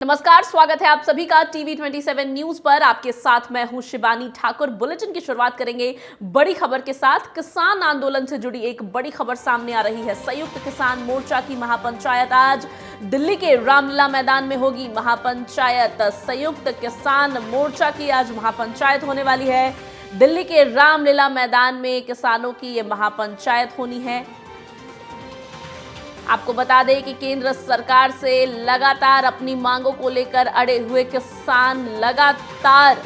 नमस्कार, स्वागत है आप सभी का टीवी 27 न्यूज पर। आपके साथ मैं हूं शिवानी ठाकुर। बुलेटिन की शुरुआत करेंगे बड़ी खबर के साथ। किसान आंदोलन से जुड़ी एक बड़ी खबर सामने आ रही है। संयुक्त किसान मोर्चा की महापंचायत आज दिल्ली के रामलीला मैदान में होगी। महापंचायत संयुक्त किसान मोर्चा की आज महापंचायत होने वाली है। दिल्ली के रामलीला मैदान में किसानों की ये महापंचायत होनी है। आपको बता दें कि केंद्र सरकार से लगातार अपनी मांगों को लेकर अड़े हुए किसान लगातार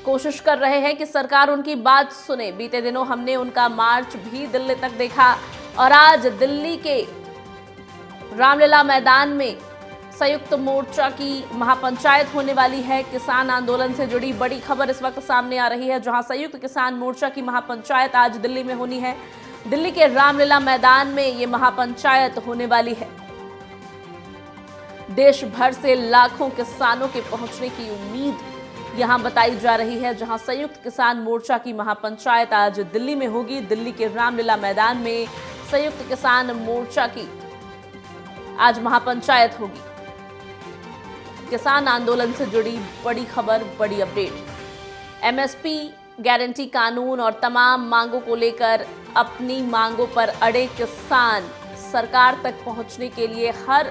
कोशिश कर रहे हैं कि सरकार उनकी बात सुने। बीते दिनों हमने उनका मार्च भी दिल्ली तक देखा और आज दिल्ली के रामलीला मैदान में संयुक्त मोर्चा की महापंचायत होने वाली है। किसान आंदोलन से जुड़ी बड़ी खबर इस वक्त सामने आ रही है, जहां संयुक्त किसान मोर्चा की महापंचायत आज दिल्ली में होनी है। दिल्ली के रामलीला मैदान में ये महापंचायत होने वाली है। देश भर से लाखों किसानों के पहुंचने की उम्मीद यहां बताई जा रही है, जहां संयुक्त किसान मोर्चा की महापंचायत आज दिल्ली में होगी। दिल्ली के रामलीला मैदान में संयुक्त किसान मोर्चा की आज महापंचायत होगी। किसान आंदोलन से जुड़ी बड़ी खबर, बड़ी अपडेट। एमएसपी गारंटी कानून और तमाम मांगों को लेकर अपनी मांगों पर अड़े किसान सरकार तक पहुंचने के लिए हर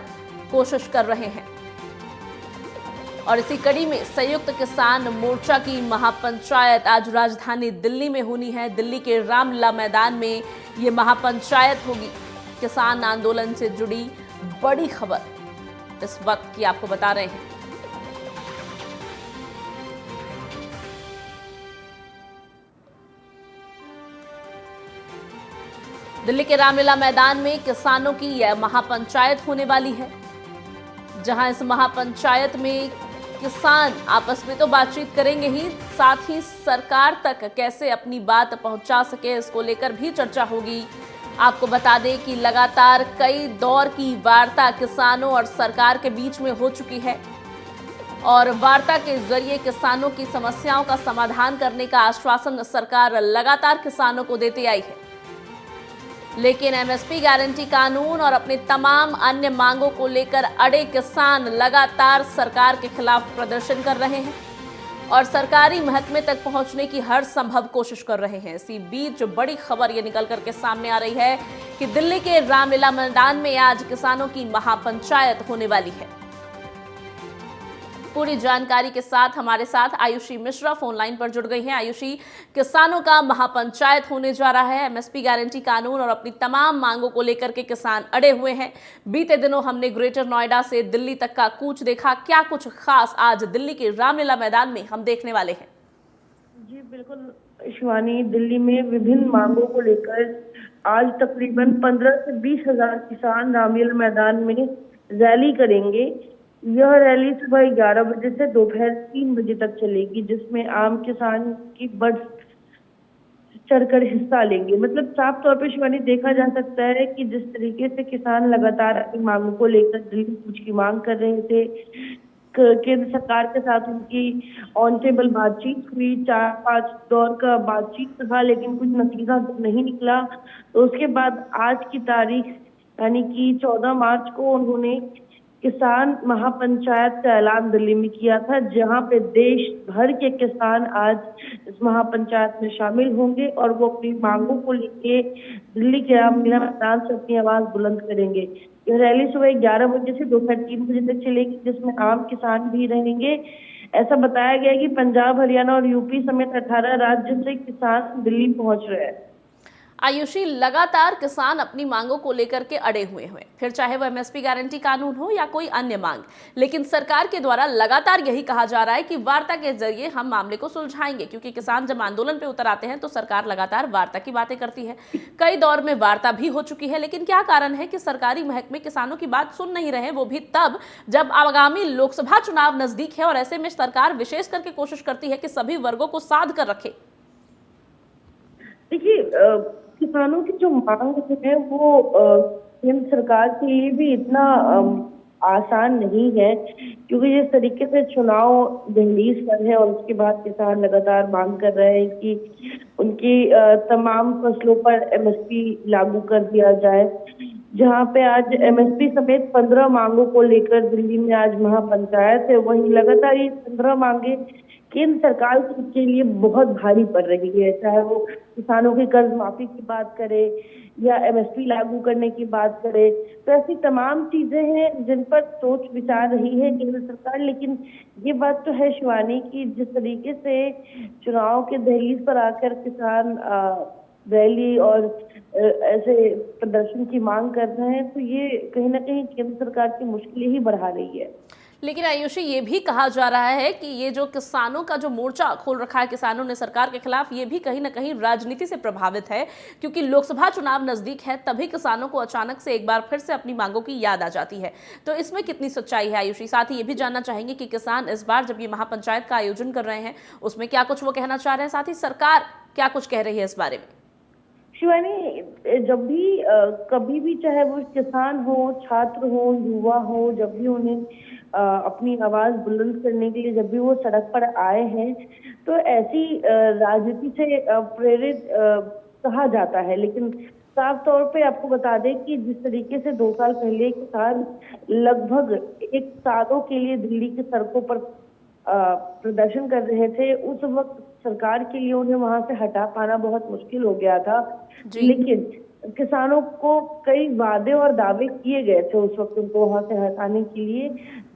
कोशिश कर रहे हैं और इसी कड़ी में संयुक्त किसान मोर्चा की महापंचायत आज राजधानी दिल्ली में होनी है। दिल्ली के रामलीला मैदान में ये महापंचायत होगी। किसान आंदोलन से जुड़ी बड़ी खबर इस वक्त की आपको बता रहे हैं। दिल्ली के रामलीला मैदान में किसानों की यह महापंचायत होने वाली है, जहां इस महापंचायत में किसान आपस में तो बातचीत करेंगे ही, साथ ही सरकार तक कैसे अपनी बात पहुंचा सके इसको लेकर भी चर्चा होगी। आपको बता दें कि लगातार कई दौर की वार्ता किसानों और सरकार के बीच में हो चुकी है और वार्ता के जरिए किसानों की समस्याओं का समाधान करने का आश्वासन सरकार लगातार किसानों को देती आई है। लेकिन एमएसपी गारंटी कानून और अपने तमाम अन्य मांगों को लेकर अड़े किसान लगातार सरकार के खिलाफ प्रदर्शन कर रहे हैं और सरकारी महकमे तक पहुंचने की हर संभव कोशिश कर रहे हैं। इसी बीच बड़ी खबर ये निकल करके सामने आ रही है कि दिल्ली के रामलीला मैदान में आज किसानों की महापंचायत होने वाली है। पूरी जानकारी के साथ हमारे साथ आयुषी मिश्रा फोन लाइन पर जुड़ गई हैं। आयुषी, किसानों का महापंचायत होने जा रहा है। एमएसपी गारंटी कानून और अपनी तमाम मांगों को लेकर के किसान अड़े हुए हैं। बीते दिनों हमने ग्रेटर नोएडा से दिल्ली तक का कूच देखा। क्या कुछ खास आज दिल्ली के रामलीला मैदान में हम देखने वाले हैं? जी बिल्कुल शिवानी, दिल्ली में विभिन्न मांगों को लेकर आज तकरीबन 15 से 20 हजार किसान रामलीला मैदान में रैली करेंगे। यह रैली सुबह 11 बजे से दोपहर 3 बजे तक चलेगी, जिसमें आम किसान की बढ़ चढ़कर हिस्सा लेंगे। मतलब साफ तौर पर शिवानी देखा जा सकता है कि जिस तरीके से किसान लगातार अपनी मांगों को लेकर दिल्ली कूच की मांग कर रहे थे, केंद्र सरकार के साथ उनकी ऑन टेबल बातचीत हुई, 4-5 दौर का बातचीत रहा, लेकिन कुछ नतीजा नहीं निकला। तो उसके बाद आज की तारीख यानी कि 14 मार्च को उन्होंने किसान महापंचायत का ऐलान दिल्ली में किया था, जहां पे देश भर के किसान आज इस महापंचायत में शामिल होंगे और वो अपनी मांगों को लेके दिल्ली के रामलीला मैदान से अपनी आवाज बुलंद करेंगे। यह रैली सुबह 11 बजे से दोपहर 3 बजे तक चलेगी, जिसमें आम किसान भी रहेंगे। ऐसा बताया गया है कि पंजाब, हरियाणा और यूपी समेत 18 राज्य से किसान दिल्ली पहुंच रहे हैं। आयुषी, लगातार किसान अपनी मांगों को लेकर के अड़े हुए हैं, फिर चाहे वो एमएसपी गारंटी कानून हो या कोई अन्य मांग। लेकिन सरकार के द्वारा लगातार यही कहा जा रहा है कि वार्ता के जरिए हम मामले को सुलझाएंगे, क्योंकि किसान जब आंदोलन पे उतर आते हैं तो सरकार लगातार वार्ता की बातें करती है। कई दौर में वार्ता भी हो चुकी है, लेकिन क्या कारण है कि सरकारी महकमे किसानों की बात सुन नहीं रहे, वो भी तब जब आगामी लोकसभा चुनाव नजदीक है और ऐसे में सरकार विशेष करके कोशिश करती है कि सभी वर्गों को साध कर रखे? देखिए, किसानों की जो मांग है वो केंद्र सरकार के लिए भी इतना आसान नहीं है, क्योंकि जिस तरीके से चुनाव दहलीज पर है और उसके बाद किसान लगातार मांग कर रहे हैं कि उनकी तमाम फसलों पर एमएसपी लागू कर दिया जाए। जहां पे आज एमएसपी समेत 15 मांगों को लेकर दिल्ली में आज महापंचायत है। वहीं लगातार ये 15 मांगे केंद्र सरकार के लिए बहुत भारी पड़ रही है, चाहे वो किसानों की कर्ज माफी की बात करे या एमएसपी लागू करने की बात करे। तो ऐसी तमाम चीजें हैं जिन पर सोच विचार रही है केंद्र सरकार। लेकिन ये बात तो है शिवानी की जिस तरीके से चुनाव के दहलीज पर आकर किसान रैली और ऐसे प्रदर्शन की मांग कर रहे हैं, तो ये कहीं ना कहीं केंद्र सरकार की मुश्किलें ही बढ़ा रही है। लेकिन आयुषी, ये भी कहा जा रहा है कि ये जो किसानों का जो मोर्चा खोल रखा है किसानों ने सरकार के खिलाफ, ये भी कहीं ना कहीं राजनीति से प्रभावित है, क्योंकि लोकसभा चुनाव नजदीक है, तभी किसानों को अचानक से एक बार फिर से अपनी मांगों की याद आ जाती है। तो इसमें कितनी सच्चाई है आयुषी? साथ ही ये भी जानना चाहेंगे कि किसान इस बार जब ये महापंचायत का आयोजन कर रहे हैं उसमें क्या कुछ वो कहना चाह रहे हैं, साथ ही सरकार क्या कुछ कह रही है इस बारे में। शिवानी, जब भी कभी भी चाहे वो किसान हो, छात्र हो, युवा हो, जब भी उन्हें अपनी आवाज बुलंद करने के लिए जब भी वो सड़क पर आए हैं, तो ऐसी राजनीति से प्रेरित कहा जाता है। लेकिन साफ तौर पे आपको बता दें कि जिस तरीके से 2 साल पहले किसान लगभग 1 सालों के लिए दिल्ली की सड़कों पर प्रदर्शन कर रहे थे, उस वक्त सरकार के लिए उन्हें वहां से हटा पाना बहुत मुश्किल हो गया था। लेकिन किसानों को कई वादे और दावे किए गए थे उस वक्त उनको वहां से हटाने के लिए,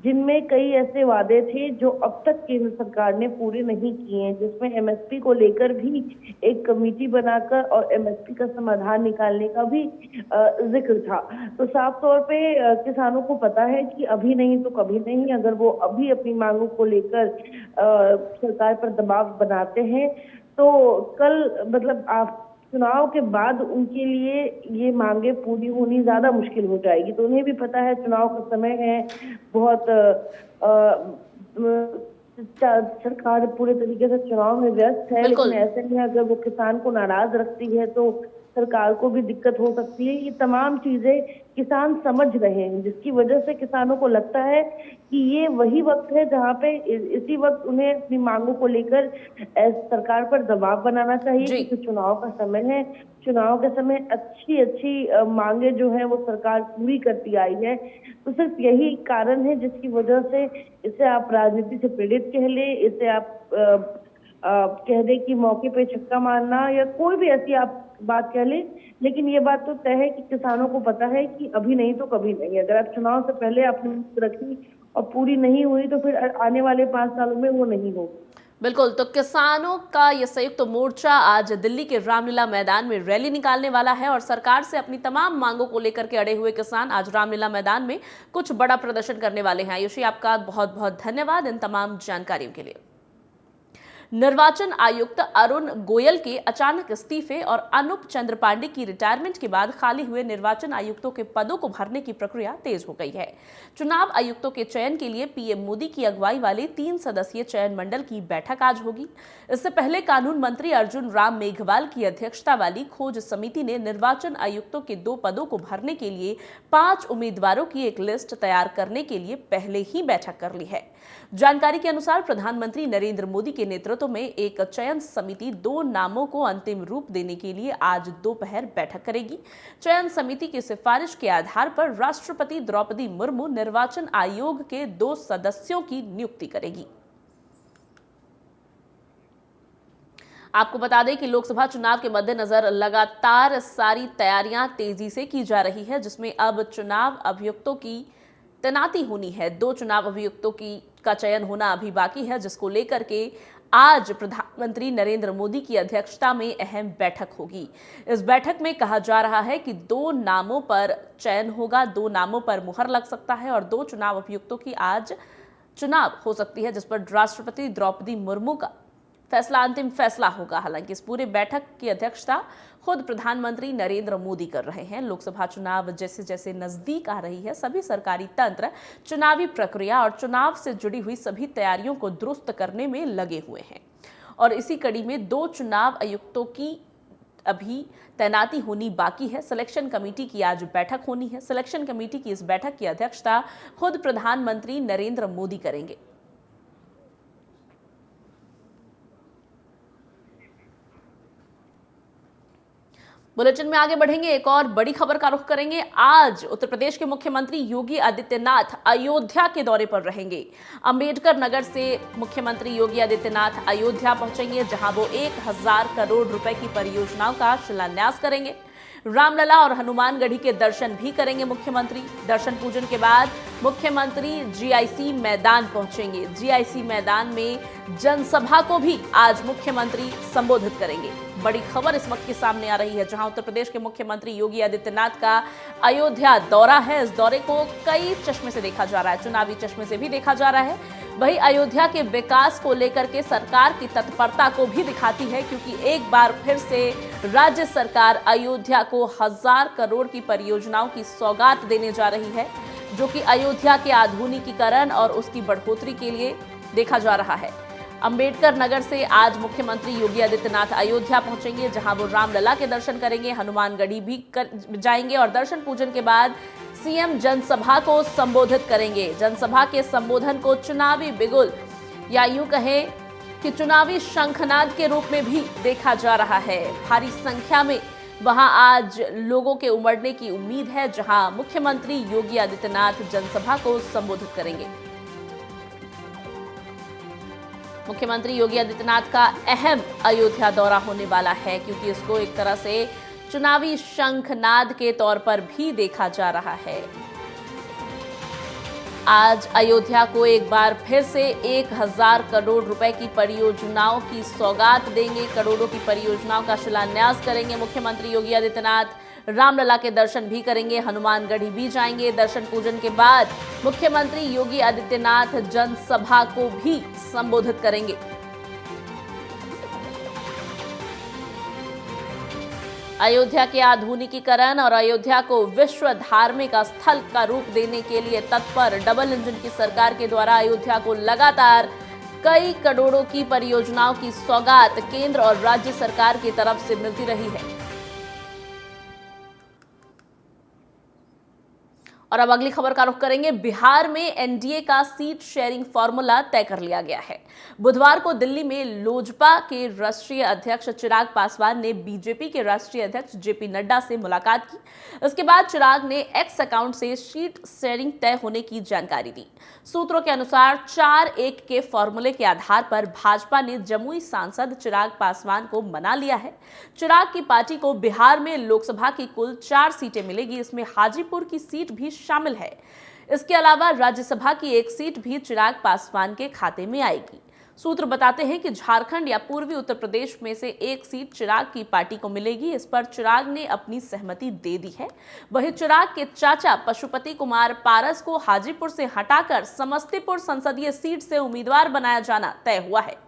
जिनमें कई ऐसे वादे थे जो अब तक केंद्र सरकार ने पूरे नहीं किए हैं, जिसमें एमएसपी को लेकर भी एक कमेटी बनाकर और एमएसपी का समाधान निकालने का भी जिक्र था। तो साफ तौर पे किसानों को पता है कि अभी नहीं तो कभी नहीं, अगर वो अभी अपनी मांगों को लेकर सरकार पर दबाव बनाते हैं तो कल मतलब आप चुनाव के बाद उनके लिए ये मांगे पूरी होनी ज्यादा मुश्किल हो जाएगी। तो उन्हें भी पता है चुनाव का समय है, बहुत सरकार पूरे तरीके से चुनाव में व्यस्त है। लेकिन ऐसे में अगर वो किसान को नाराज रखती है तो सरकार को भी दिक्कत हो सकती है। ये तमाम चीजें किसान समझ रहे हैं, जिसकी वजह से किसानों को लगता है कि ये वही वक्त है जहाँ पे इसी वक्त उन्हें अपनी मांगों को लेकर सरकार पर दबाव बनाना चाहिए, क्योंकि चुनाव का समय है। चुनाव के समय अच्छी मांगे जो है वो सरकार पूरी करती आई है। तो सिर्फ यही कारण है जिसकी वजह से इसे आप राजनीति से प्रेरित कह ले, इसे आप कह दे कि मौके पे छक्का मारना या कोई भी ऐसी आप बात कह ले। लेकिन ये बात तो तय है कि किसानों को पता है कि अभी नहीं तो कभी नहीं। अगर आप चुनाव से पहले आपने रखी और पूरी नहीं हुई तो फिर आने वाले 5 सालों में वो नहीं होगी। बिल्कुल, तो किसानों का ये संयुक्त मोर्चा आज दिल्ली के रामलीला मैदान में रैली निकालने वाला है और सरकार से अपनी तमाम मांगों को लेकर के अड़े हुए किसान आज रामलीला मैदान में कुछ बड़ा प्रदर्शन करने वाले हैं। आयुषी, आपका बहुत बहुत धन्यवाद इन तमाम जानकारियों के लिए। निर्वाचन आयुक्त अरुण गोयल के अचानक इस्तीफे और अनूप चंद्र पांडे की रिटायरमेंट के बाद खाली हुए निर्वाचन आयुक्तों के पदों को भरने की प्रक्रिया तेज हो गई है। चुनाव आयुक्तों के चयन के लिए पीएम मोदी की अगुवाई वाले 3 सदस्यीय चयन मंडल की बैठक आज होगी। इससे पहले कानून मंत्री अर्जुन राम मेघवाल की अध्यक्षता वाली खोज समिति ने निर्वाचन आयुक्तों के 2 पदों को भरने के लिए 5 उम्मीदवारों की एक लिस्ट तैयार करने के लिए पहले ही बैठक कर ली है। जानकारी के अनुसार प्रधानमंत्री नरेंद्र मोदी के नेतृत्व में एक चयन समिति 2 नामों को अंतिम रूप देने के लिए आज दोपहर बैठक करेगी। चयन समिति की सिफारिश के आधार पर राष्ट्रपति द्रौपदी मुर्मू निर्वाचन आयोग के 2 सदस्यों की नियुक्ति करेगी। आपको बता दें कि लोकसभा चुनाव के मद्देनजर लगातार सारी तैयारियां तेजी से की जा रही है, जिसमें अब चुनाव अभियुक्तों की तैनाती होनी है। 2 चुनाव अभियुक्तों का चयन होना अभी बाकी है, जिसको लेकर के आज प्रधानमंत्री नरेंद्र मोदी की अध्यक्षता में अहम बैठक होगी। इस बैठक में कहा जा रहा है कि 2 नामों पर चयन होगा, 2 नामों पर मुहर लग सकता है और 2 चुनाव अभियुक्तों की आज चुनाव हो सकती है, जिस पर राष्ट्रपति द्रौपदी मुर्मू का अंतिम फैसला होगा। हालांकि इस पूरे बैठक की अध्यक्षता खुद प्रधानमंत्री नरेंद्र मोदी कर रहे हैं। लोकसभा चुनाव जैसे जैसे नजदीक आ रही है, सभी सरकारी तंत्र चुनावी प्रक्रिया और चुनाव से जुड़ी हुई सभी तैयारियों को दुरुस्त करने में लगे हुए हैं और इसी कड़ी में 2 चुनाव आयुक्तों की अभी तैनाती होनी बाकी है। सिलेक्शन कमेटी की आज बैठक होनी है। सिलेक्शन कमेटी की इस बैठक की अध्यक्षता खुद प्रधानमंत्री नरेंद्र मोदी करेंगे। बुलेटिन में आगे बढ़ेंगे, एक और बड़ी खबर का रुख करेंगे। आज उत्तर प्रदेश के मुख्यमंत्री योगी आदित्यनाथ अयोध्या के दौरे पर रहेंगे। अंबेडकर नगर से मुख्यमंत्री योगी आदित्यनाथ अयोध्या पहुंचेंगे, जहां वो 1000 करोड़ रुपए की परियोजनाओं का शिलान्यास करेंगे। रामलला और हनुमानगढ़ी के दर्शन भी करेंगे मुख्यमंत्री। दर्शन पूजन के बाद मुख्यमंत्री जीआईसी मैदान पहुंचेंगे। जीआईसी मैदान में जनसभा को भी आज मुख्यमंत्री संबोधित करेंगे। बड़ी खबर इस वक्त के सामने आ रही है, जहां उत्तर प्रदेश के मुख्यमंत्री योगी आदित्यनाथ का अयोध्या दौरा है। इस दौरे को कई चश्मे से देखा जा रहा है, चुनावी चश्मे से भी देखा जा रहा है। वहीं अयोध्या के विकास को लेकर के सरकार की तत्परता को भी दिखाती है, क्योंकि एक बार फिर से राज्य सरकार अयोध्या को 1000 करोड़ की परियोजनाओं की सौगात देने जा रही है, जो कि अयोध्या के आधुनिकीकरण और उसकी बढ़ोतरी के लिए देखा जा रहा है। अंबेडकर नगर से आज मुख्यमंत्री योगी आदित्यनाथ अयोध्या पहुंचेंगे, जहां वो रामलला के दर्शन करेंगे, हनुमानगढ़ी भी जाएंगे और दर्शन पूजन के बाद सीएम जनसभा को संबोधित करेंगे। जनसभा के संबोधन को चुनावी बिगुल या यूं कहें कि चुनावी शंखनाद के रूप में भी देखा जा रहा है। भारी संख्या में वहां आज लोगों के उमड़ने की उम्मीद है, जहां मुख्यमंत्री योगी आदित्यनाथ जनसभा को संबोधित करेंगे। मुख्यमंत्री योगी आदित्यनाथ का अहम अयोध्या दौरा होने वाला है, क्योंकि इसको एक तरह से चुनावी शंखनाद के तौर पर भी देखा जा रहा है। आज अयोध्या को एक बार फिर से 1000 करोड़ रुपए की परियोजनाओं की सौगात देंगे। करोड़ों की परियोजनाओं का शिलान्यास करेंगे मुख्यमंत्री योगी आदित्यनाथ। रामलला के दर्शन भी करेंगे, हनुमानगढ़ी भी जाएंगे। दर्शन पूजन के बाद मुख्यमंत्री योगी आदित्यनाथ जनसभा को भी संबोधित करेंगे। अयोध्या के आधुनिकीकरण और अयोध्या को विश्व धार्मिक स्थल का रूप देने के लिए तत्पर डबल इंजन की सरकार के द्वारा अयोध्या को लगातार कई करोड़ों की परियोजनाओं की सौगात केंद्र और राज्य सरकार की तरफ से मिलती रही है। और अब अगली खबर का रुख करेंगे। बिहार में एनडीए का सीट शेयरिंग फॉर्मूला तय कर लिया गया है। बुधवार को दिल्ली में लोजपा के राष्ट्रीय अध्यक्ष चिराग पासवान ने बीजेपी के राष्ट्रीय अध्यक्ष जेपी नड्डा से मुलाकात की। इसके बाद चिराग ने एक्स अकाउंट से सीट शेयरिंग तय होने की जानकारी दी। सूत्रों के अनुसार 4-1 के फॉर्मूले के आधार पर भाजपा ने जमुई सांसद चिराग पासवान को मना लिया है। चिराग की पार्टी को बिहार में लोकसभा की कुल 4 सीटें मिलेगी, इसमें हाजीपुर की सीट भी शामिल है। इसके अलावा राज्यसभा की 1 सीट भी चिराग पासवान के खाते में आएगी। सूत्र बताते हैं कि झारखंड या पूर्वी उत्तर प्रदेश में से 1 सीट चिराग की पार्टी को मिलेगी। इस पर चिराग ने अपनी सहमति दे दी है। वहीं चिराग के चाचा पशुपति कुमार पारस को हाजीपुर से हटाकर समस्तीपुर संसदीय सीट से उम्मीदवार बनाया जाना तय हुआ है।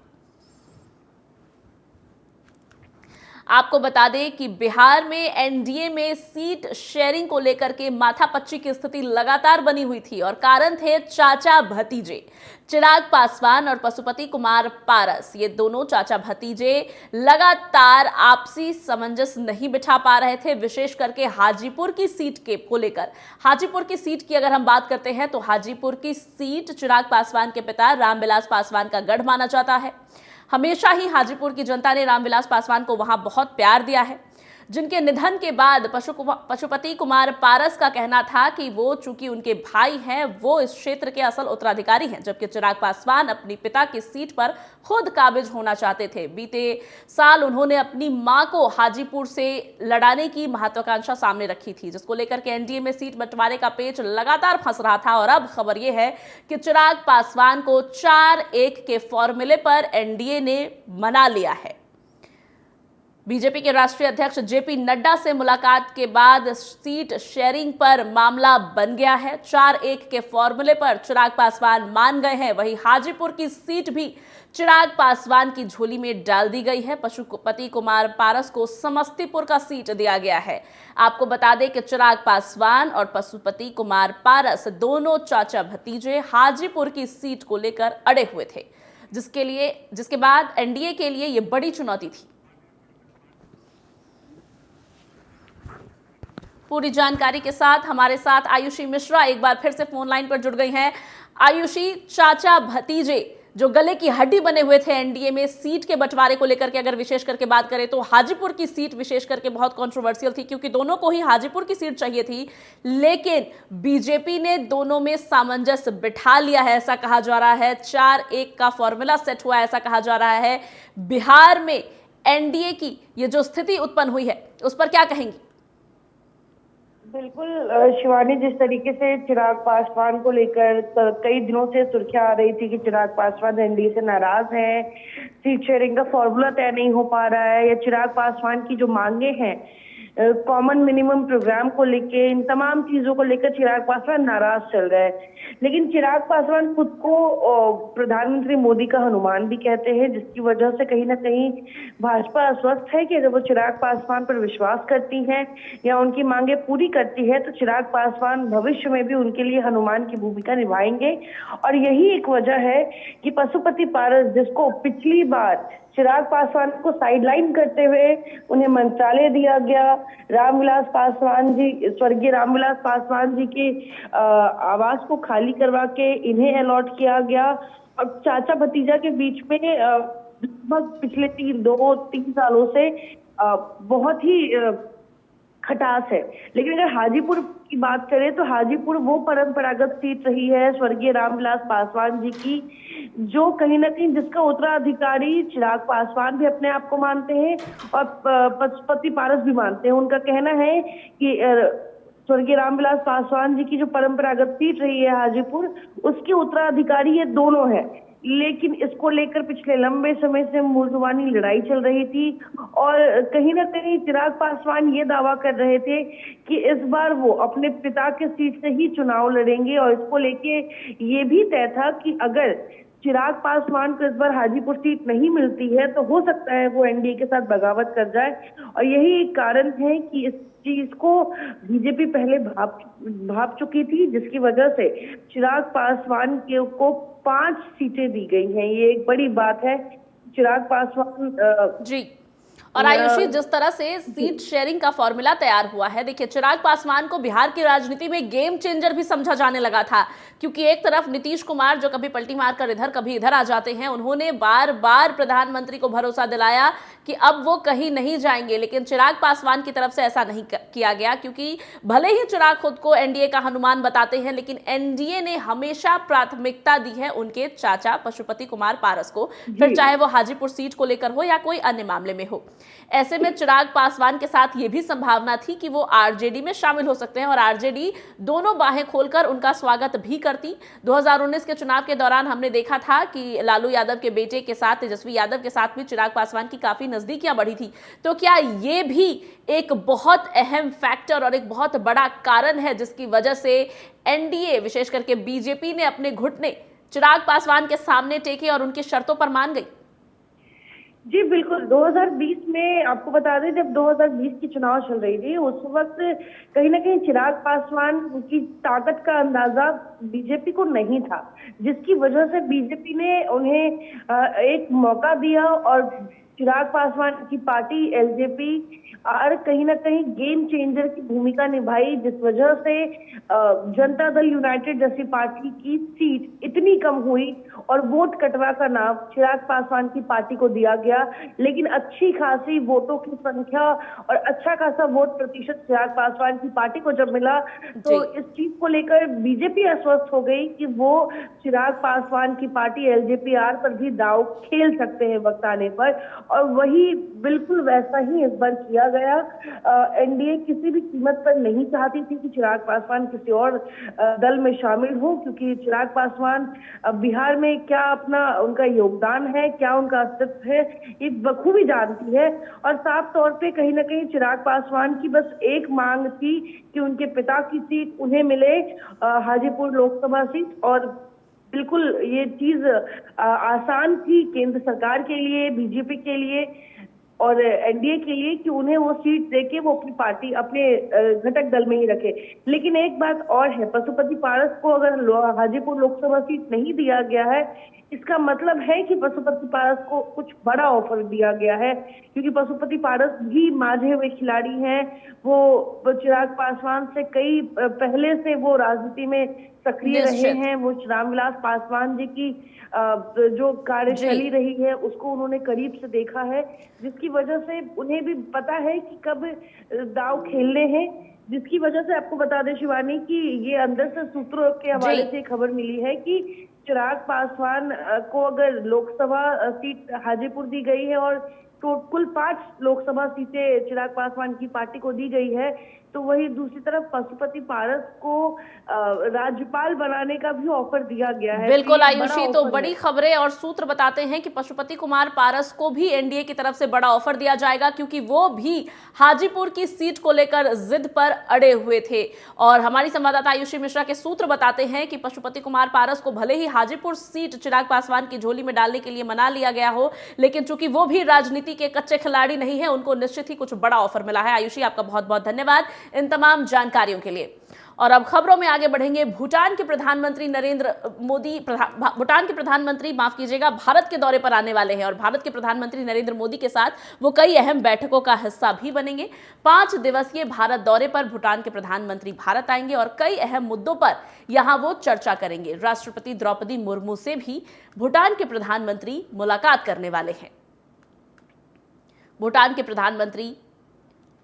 आपको बता दें कि बिहार में एनडीए में सीट शेयरिंग को लेकर के माथापच्ची की स्थिति लगातार बनी हुई थी और कारण थे चाचा भतीजे चिराग पासवान और पशुपति कुमार पारस। ये दोनों चाचा भतीजे लगातार आपसी सामंजस्य नहीं बिठा पा रहे थे, विशेष करके हाजीपुर की सीट को लेकर। हाजीपुर की सीट की अगर हम बात करते हैं तो हाजीपुर की सीट चिराग पासवान के पिता रामविलास पासवान का गढ़ माना जाता है। हमेशा ही हाजीपुर की जनता ने रामविलास पासवान को वहां बहुत प्यार दिया है, जिनके निधन के बाद पशुपति कुमार पारस का कहना था कि वो चूंकि उनके भाई हैं, वो इस क्षेत्र के असल उत्तराधिकारी हैं, जबकि चिराग पासवान अपनी पिता की सीट पर खुद काबिज होना चाहते थे। बीते साल उन्होंने अपनी मां को हाजीपुर से लड़ाने की महत्वाकांक्षा सामने रखी थी, जिसको लेकर के एनडीए में सीट बंटवारे का पेच लगातार फंस रहा था। और अब खबर यह है कि चिराग पासवान को 4-1 के फॉर्मूले पर एनडीए ने मना लिया है। बीजेपी के राष्ट्रीय अध्यक्ष जेपी नड्डा से मुलाकात के बाद सीट शेयरिंग पर मामला बन गया है। 4-1 के फॉर्मूले पर चिराग पासवान मान गए हैं। वहीं हाजीपुर की सीट भी चिराग पासवान की झोली में डाल दी गई है। पशुपति कुमार पारस को समस्तीपुर का सीट दिया गया है। आपको बता दें कि चिराग पासवान और पशुपति कुमार पारस दोनों चाचा भतीजे हाजीपुर की सीट को लेकर अड़े हुए थे, जिसके बाद एनडीए के लिए यह बड़ी चुनौती थी। पूरी जानकारी के साथ हमारे साथ आयुषी मिश्रा एक बार फिर से फोन लाइन पर जुड़ गई हैं। आयुषी, चाचा भतीजे जो गले की हड्डी बने हुए थे एनडीए में सीट के बंटवारे को लेकर के अगर विशेष करके बात करें तो हाजीपुर की सीट विशेष करके बहुत कंट्रोवर्शियल थी, क्योंकि दोनों को ही हाजीपुर की सीट चाहिए थी, लेकिन बीजेपी ने दोनों में सामंजस्य बिठा लिया है, ऐसा कहा जा रहा है। 4-1 का फॉर्मूला सेट हुआ, ऐसा कहा जा रहा है। बिहार में एनडीए की ये जो स्थिति उत्पन्न हुई है उस पर क्या कहेंगी? बिल्कुल शिवानी, जिस तरीके से चिराग पासवान को लेकर कई दिनों से सुर्खियां आ रही थी कि चिराग पासवान एनडीए से नाराज हैं, सीट शेयरिंग का फॉर्मूला तय नहीं हो पा रहा है, या चिराग पासवान की जो मांगे हैं कॉमन मिनिमम प्रोग्राम को लेके, इन तमाम चीजों को लेकर चिराग पासवान नाराज चल रहे हैं। लेकिन चिराग पासवान खुद को प्रधानमंत्री मोदी का हनुमान भी कहते हैं, जिसकी वजह से कहीं ना कहीं भाजपा अस्वस्थ है कि अगर वो चिराग पासवान पर विश्वास करती है या उनकी मांगे पूरी करती है तो चिराग पासवान भविष्य में भी उनके लिए हनुमान की भूमिका निभाएंगे। और यही एक वजह है कि पशुपति पारस, जिसको पिछली बार चिराग पासवान को साइडलाइन करते हुए उन्हें मंत्रालय दिया गया, रामविलास पासवान जी, स्वर्गीय रामविलास पासवान जी के आवास को खाली करवा के इन्हें अलॉट किया गया। और चाचा भतीजा के बीच में लगभग पिछले 2-3 सालों से बहुत ही खटास है। लेकिन अगर हाजीपुर की बात करें तो हाजीपुर वो परंपरागत सीट रही है स्वर्गीय रामविलास पासवान जी की, जो कहीं ना कहीं जिसका उत्तराधिकारी चिराग पासवान भी अपने आप को मानते हैं और पशुपति पारस भी मानते हैं। उनका कहना है कि स्वर्गीय रामविलास पासवान जी की जो परंपरागत सीट रही है हाजीपुर, उसके उत्तराधिकारी ये दोनों हैं। लेकिन इसको लेकर पिछले लंबे समय से मुर्जुवानी लड़ाई चल रही थी और कहीं ना कहीं चिराग पासवान ये दावा कर रहे थे कि इस बार वो अपने पिता के सीट से ही चुनाव लड़ेंगे। और इसको लेके ये भी तय था कि अगर चिराग पासवान को इस बार हाजीपुर सीट नहीं मिलती है तो हो सकता है वो एनडीए के साथ बगावत कर जाए। और यही एक कारण है कि इस चीज को बीजेपी पहले भाप चुकी थी, जिसकी वजह से चिराग पासवान को 5 सीटें दी गई हैं। ये एक बड़ी बात है। चिराग पासवान जी। और आयुषी, जिस तरह से सीट शेयरिंग का फॉर्मूला तैयार हुआ है, देखिए चिराग पासवान को बिहार की राजनीति में गेम चेंजर भी समझा जाने लगा था, क्योंकि एक तरफ नीतीश कुमार जो कभी पलटी मारकर इधर कभी इधर आ जाते हैं, उन्होंने बार बार प्रधानमंत्री को भरोसा दिलाया कि अब वो कहीं नहीं जाएंगे। लेकिन चिराग पासवान की तरफ से ऐसा नहीं किया गया, क्योंकि भले ही चिराग खुद को एनडीए का हनुमान बताते हैं, लेकिन एनडीए ने हमेशा प्राथमिकता दी है उनके चाचा पशुपति कुमार पारस को, फिर चाहे वो हाजीपुर सीट को लेकर हो या कोई अन्य मामले में हो। ऐसे में चिराग पासवान के साथ ये भी संभावना थी कि वो आरजेडी में शामिल हो सकते हैं और आरजेडी दोनों बाहें खोलकर उनका स्वागत भी करती। 2019 के चुनाव के दौरान हमने देखा था कि लालू यादव के बेटे के साथ, तेजस्वी यादव के साथ भी चिराग पासवान की काफी नजदीकियां बढ़ी थी। तो क्या ये भी एक बहुत अहम फैक्टर और एक बहुत बड़ा कारण है जिसकी वजह से एनडीए, विशेष करके बीजेपी ने अपने घुटने चिराग पासवान के सामने टेके और उनकी शर्तों पर मान गई? जी बिल्कुल। 2020 में आपको बता दें, जब 2020 की चुनाव चल रही थी, उस वक्त कहीं ना कहीं चिराग पासवान की ताकत का अंदाजा बीजेपी को नहीं था, जिसकी वजह से बीजेपी ने उन्हें एक मौका दिया और चिराग पासवान की पार्टी एलजेपी और कहीं ना कहीं गेम चेंजर की भूमिका निभाई, जिस वजह से जनता दल यूनाइटेड जैसी पार्टी की सीट इतनी कम हुई और वोट कटवा का नाम चिराग पासवान की पार्टी को दिया गया। लेकिन अच्छी खासी वोटों की संख्या और अच्छा खासा वोट प्रतिशत चिराग पासवान की पार्टी को जब मिला तो इस चीज को लेकर बीजेपी अस्वस्थ हो गई कि वो चिराग पासवान की पार्टी एलजेपीआर पर भी दांव खेल सकते हैं वक्त आने पर। और वही बिल्कुल वैसा ही इस बार किया गया। एनडीए किसी भी कीमत पर नहीं चाहती थी कि चिराग पासवान किसी और दल में शामिल हो, क्योंकि चिराग पासवान बिहार में क्या अपना उनका योगदान है, क्या उनका अस्तित्व है, ये बखूबी जानती है। और साफ तौर पे कहीं ना कहीं चिराग पासवान की बस एक मांग थी कि उनके पिता की सीट उन्हें मिले, हाजीपुर लोकसभा सीट। और बिल्कुल ये चीज आसान थी केंद्र सरकार के लिए, बीजेपी के लिए और एनडीए के लिए कि उन्हें वो सीट देके वो अपनी पार्टी अपने घटक दल में ही रखे। लेकिन एक बात और है, पशुपति पारस को अगर हाजीपुर लोकसभा सीट नहीं दिया गया है, इसका मतलब है कि पशुपति पारस को कुछ बड़ा ऑफर दिया गया है, क्योंकि पशुपति पारस भी माझे हुए खिलाड़ी हैं। वो चिराग पासवान से कई पहले से वो राजनीति में सक्रिय रहे निश्चित। हैं। वो रामविलास पासवान जी की जो कार्यशैली रही है उसको उन्होंने करीब से देखा है, जिसकी वजह से उन्हें भी पता है कि कब दाव खेलने हैं। जिसकी वजह से आपको बता दें शिवानी कि ये अंदर से सूत्रों के हवाले से खबर मिली है कि चिराग पासवान को अगर लोकसभा सीट हाजीपुर दी गई है और तो कुल 5 लोकसभा सीटें चिराग पासवान की पार्टी को दी गई है, तो वही दूसरी तरफ पशुपति पारस को राज्यपाल बनाने का भी ऑफर दिया गया है। बिल्कुल ये आयुषी, बड़ा तो ऑफर बड़ी है। खबरें और सूत्र बताते हैं कि पशुपति कुमार पारस को भी एनडीए की तरफ से बड़ा ऑफर दिया जाएगा, क्योंकि वो भी हाजीपुर की सीट को लेकर जिद पर अड़े हुए थे। और हमारी संवाददाता आयुषी मिश्रा के सूत्र बताते हैं कि पशुपति कुमार पारस को भले ही हाजीपुर सीट चिराग पासवान की झोली में डालने के लिए मना लिया गया हो, लेकिन चूंकि वो भी राजनीति के कच्चे खिलाड़ी नहीं है, उनको निश्चित ही कुछ बड़ा ऑफर मिला है। आयुषी, आपका बहुत बहुत धन्यवाद इन तमाम जानकारियों के लिए। और अब खबरों में आगे बढ़ेंगे। भूटान के प्रधानमंत्री माफ कीजिएगा, भारत के दौरे पर आने वाले हैं और भारत के प्रधानमंत्री नरेंद्र मोदी के साथ वो कई अहम बैठकों का हिस्सा भी बनेंगे। 5 दिवसीय भारत दौरे पर भूटान के प्रधानमंत्री भारत आएंगे और कई अहम मुद्दों पर यहां वो चर्चा करेंगे। राष्ट्रपति द्रौपदी मुर्मू से भी भूटान के प्रधानमंत्री मुलाकात करने वाले हैं। भूटान के प्रधानमंत्री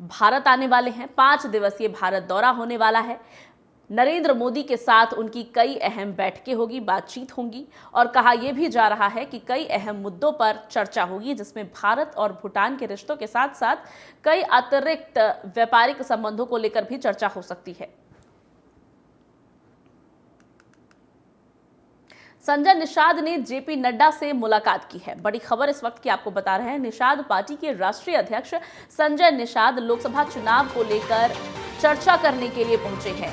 भारत आने वाले हैं। 5 दिवसीय भारत दौरा होने वाला है। नरेंद्र मोदी के साथ उनकी कई अहम बैठकें होगी, बातचीत होंगी और कहा यह भी जा रहा है कि कई अहम मुद्दों पर चर्चा होगी, जिसमें भारत और भूटान के रिश्तों के साथ साथ कई अतिरिक्त व्यापारिक संबंधों को लेकर भी चर्चा हो सकती है। संजय निषाद ने जेपी नड्डा से मुलाकात की है। बड़ी खबर इस वक्त की आपको बता रहे हैं। निषाद पार्टी के राष्ट्रीय अध्यक्ष संजय निषाद लोकसभा चुनाव को लेकर चर्चा करने के लिए पहुंचे हैं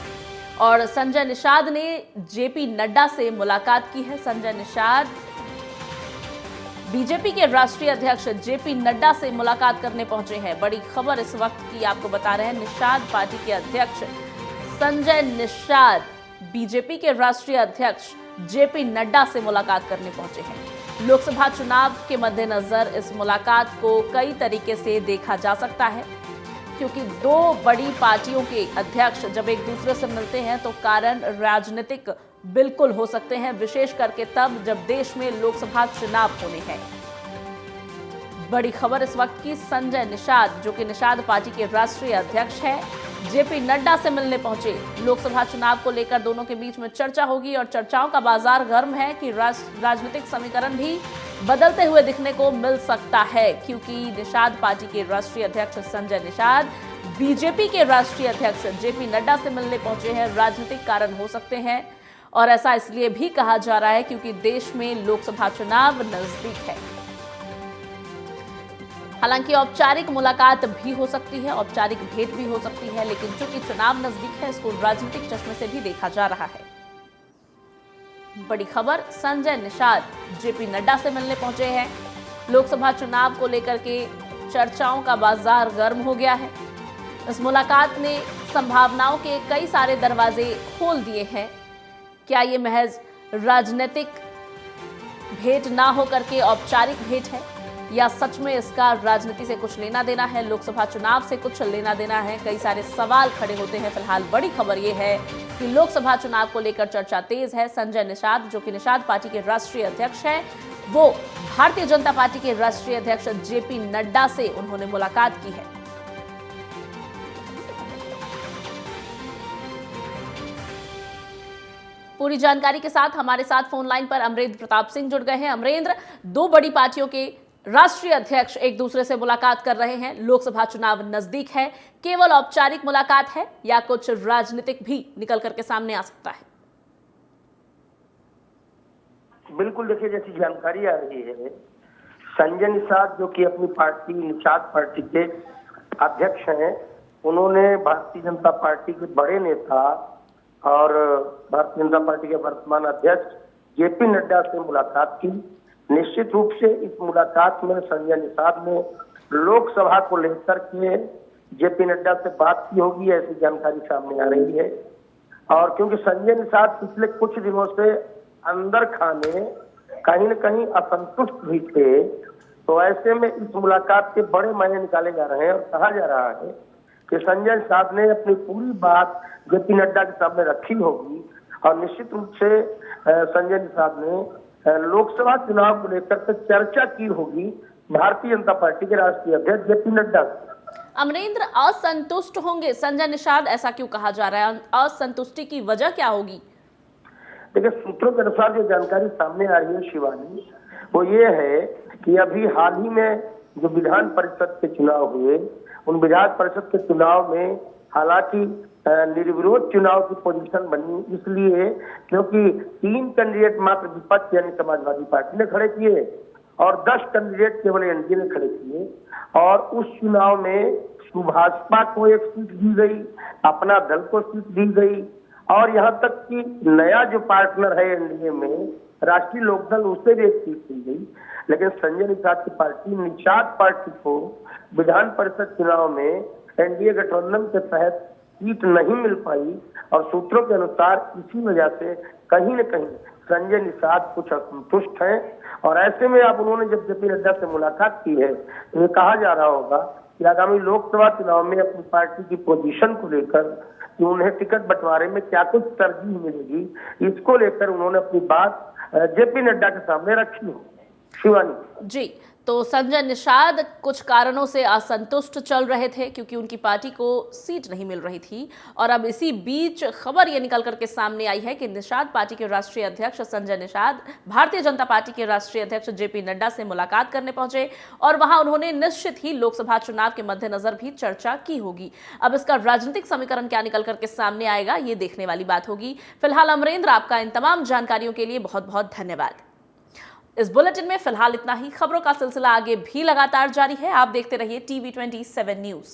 और संजय निषाद ने जेपी नड्डा से मुलाकात की है। संजय निषाद बीजेपी के राष्ट्रीय अध्यक्ष जेपी नड्डा से मुलाकात करने पहुंचे हैं। बड़ी खबर इस वक्त की आपको बता रहे हैं। निषाद पार्टी के अध्यक्ष संजय निषाद बीजेपी के राष्ट्रीय अध्यक्ष जेपी नड्डा से मुलाकात करने पहुंचे हैं। लोकसभा चुनाव के मद्देनजर इस मुलाकात को कई तरीके से देखा जा सकता है, क्योंकि 2 बड़ी पार्टियों के अध्यक्ष जब एक दूसरे से मिलते हैं तो कारण राजनीतिक बिल्कुल हो सकते हैं, विशेष करके तब जब देश में लोकसभा चुनाव होने हैं। बड़ी खबर इस वक्त की, संजय निषाद जो कि निषाद पार्टी के राष्ट्रीय अध्यक्ष हैं, जेपी नड्डा से मिलने पहुंचे। लोकसभा चुनाव को लेकर दोनों के बीच में चर्चा होगी और चर्चाओं का बाजार गर्म है कि राजनीतिक समीकरण भी बदलते हुए दिखने को मिल सकता है, क्योंकि निषाद पार्टी के राष्ट्रीय अध्यक्ष संजय निषाद बीजेपी के राष्ट्रीय अध्यक्ष जेपी नड्डा से मिलने पहुंचे हैं। राजनीतिक कारण हो सकते हैं और ऐसा इसलिए भी कहा जा रहा है क्योंकि देश में लोकसभा चुनाव नजदीक है। हालांकि औपचारिक मुलाकात भी हो सकती है, औपचारिक भेंट भी हो सकती है, लेकिन चूंकि चुनाव नजदीक है इसको राजनीतिक चश्मे से भी देखा जा रहा है। बड़ी खबर, संजय निषाद जेपी नड्डा से मिलने पहुंचे हैं। लोकसभा चुनाव को लेकर के चर्चाओं का बाजार गर्म हो गया है। इस मुलाकात ने संभावनाओं के कई सारे दरवाजे खोल दिए हैं। क्या ये महज राजनीतिक भेंट ना होकर के औपचारिक भेंट है, या सच में इसका राजनीति से कुछ लेना देना है, लोकसभा चुनाव से कुछ लेना देना है? कई सारे सवाल खड़े होते हैं। फिलहाल बड़ी खबर यह है कि लोकसभा चुनाव को लेकर चर्चा तेज है। संजय निषाद जो कि निषाद पार्टी के राष्ट्रीय अध्यक्ष हैं, वो भारतीय जनता पार्टी के राष्ट्रीय अध्यक्ष जेपी नड्डा से उन्होंने मुलाकात की है। पूरी जानकारी के साथ हमारे साथ फोन लाइन पर अमरेंद्र प्रताप सिंह जुड़ गए हैं। अमरेंद्र, 2 बड़ी पार्टियों के राष्ट्रीय अध्यक्ष एक दूसरे से मुलाकात कर रहे हैं, लोकसभा चुनाव नजदीक है, केवल औपचारिक मुलाकात है या कुछ राजनीतिक भी निकल करके सामने आ सकता है? बिल्कुल, देखिए जैसी जानकारी आ रही है, संजय निषाद जो कि अपनी पार्टी निषाद पार्टी के अध्यक्ष हैं, उन्होंने भारतीय जनता पार्टी के बड़े नेता और भारतीय जनता पार्टी के वर्तमान अध्यक्ष जेपी नड्डा से मुलाकात की। निश्चित रूप से इस मुलाकात में संजय निषाद ने लोकसभा को लेकर के जेपी नड्डा से बात की होगी, ऐसी जानकारी सामने आ रही है। और क्योंकि संजय निषाद पिछले कुछ दिनों से अंदर खाने कहीं न कहीं असंतुष्ट भी थे, तो ऐसे में इस मुलाकात के बड़े मायने निकाले जा रहे हैं और कहा जा रहा है कि संजय निषाद ने अपनी पूरी बात जेपी नड्डा के सामने रखी होगी और निश्चित रूप से संजय निषाद ने लोकसभा चुनाव को लेकर के चर्चा की होगी भारतीय जनता पार्टी के राष्ट्रीय अध्यक्ष जेपी नड्डा से। अमरेंद्र असंतुष्ट होंगे संजय निषाद, ऐसा क्यों कहा जा रहा है? असंतुष्टि की वजह क्या होगी? देखिए, सूत्रों के अनुसार जो जानकारी सामने आ रही है शिवानी, वो ये है कि अभी हाल ही में जो विधान परिषद के चुनाव हुए, उन विधान परिषद के चुनाव में हालांकि निर्विरोध चुनाव की पोजीशन बनी, इसलिए क्योंकि 3 कैंडिडेट मात्र विपक्ष यानी समाजवादी पार्टी ने खड़े किए और 10 कैंडिडेट केवल एनडीए ने खड़े किए। और उस चुनाव में भाजपा को एक सीट दी गई, अपना दल को सीट दी गई, और यहाँ तक कि नया जो पार्टनर है एनडीए में राष्ट्रीय लोकदल, उसे भी एक सीट दी गई। लेकिन संजय निषाद की पार्टी निषाद पार्टी को विधान परिषद चुनाव में एनडीए गठबंधन के तहत सीट नहीं मिल पाई, और सूत्रों के अनुसार इसी वजह से कहीं न कहीं संजय निषाद कुछ असंतुष्ट हैं। और ऐसे में अब उन्होंने जब जेपी नड्डा से मुलाकात की है, तो ये कहा जा रहा होगा कि आगामी लोकसभा चुनाव में अपनी पार्टी की पोजीशन को लेकर कि उन्हें टिकट बंटवारे में क्या कुछ तरजीह मिलेगी, इसको लेकर उन्होंने अपनी बात जेपी नड्डा के सामने रखी हो। शिवानी जी, तो संजय निषाद कुछ कारणों से असंतुष्ट चल रहे थे क्योंकि उनकी पार्टी को सीट नहीं मिल रही थी, और अब इसी बीच खबर ये निकल करके सामने आई है कि निषाद पार्टी के राष्ट्रीय अध्यक्ष संजय निषाद भारतीय जनता पार्टी के राष्ट्रीय अध्यक्ष जेपी नड्डा से मुलाकात करने पहुंचे, और वहां उन्होंने निश्चित ही लोकसभा चुनाव के मद्देनजर भी चर्चा की होगी। अब इसका राजनीतिक समीकरण क्या निकल करके सामने आएगा, ये देखने वाली बात होगी। फिलहाल अमरेंद्र, आपका इन तमाम जानकारियों के लिए बहुत बहुत धन्यवाद। इस बुलेटिन में फिलहाल इतना ही। खबरों का सिलसिला आगे भी लगातार जारी है। आप देखते रहिए TV27 न्यूज़।